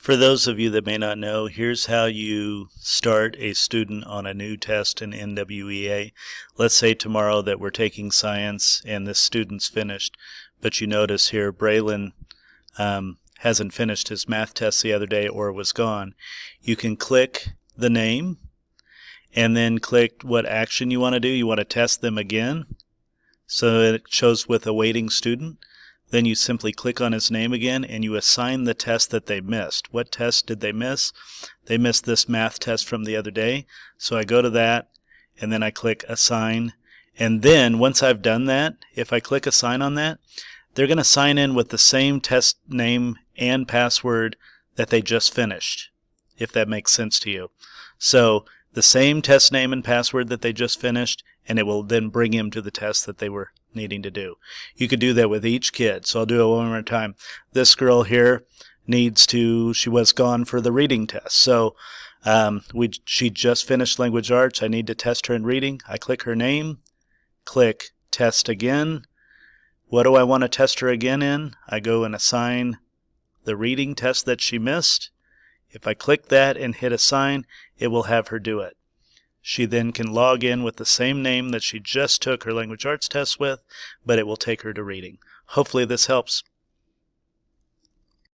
For those of you that may not know, here's how you start a student on a new test in NWEA. Let's say tomorrow that we're taking science and this student's finished, but you notice here Braylon hasn't finished his math test the other day or was gone. You can click the name and then click what action you want to do. You want to test them again, so it shows with a waiting student. Then you simply click on his name again and you assign the test that they missed. What test did they miss? They missed this math test from the other day. So I go to that and then I click assign. And then once I've done that, if I click assign on that, they're going to sign in with the same test name and password that they just finished, if that makes sense to you. So the same test name and password that they just finished, and it will then bring him to the test that they were needing to do. You could do that with each kid. So I'll do it one more time. This girl here she was gone for the reading test. So she just finished language arts. I need to test her in reading. I click her name, click test again. What do I want to test her again in? I go and assign the reading test that she missed. If I click that and hit assign, it will have her do it. She then can log in with the same name that she just took her language arts test with, but it will take her to reading. Hopefully this helps.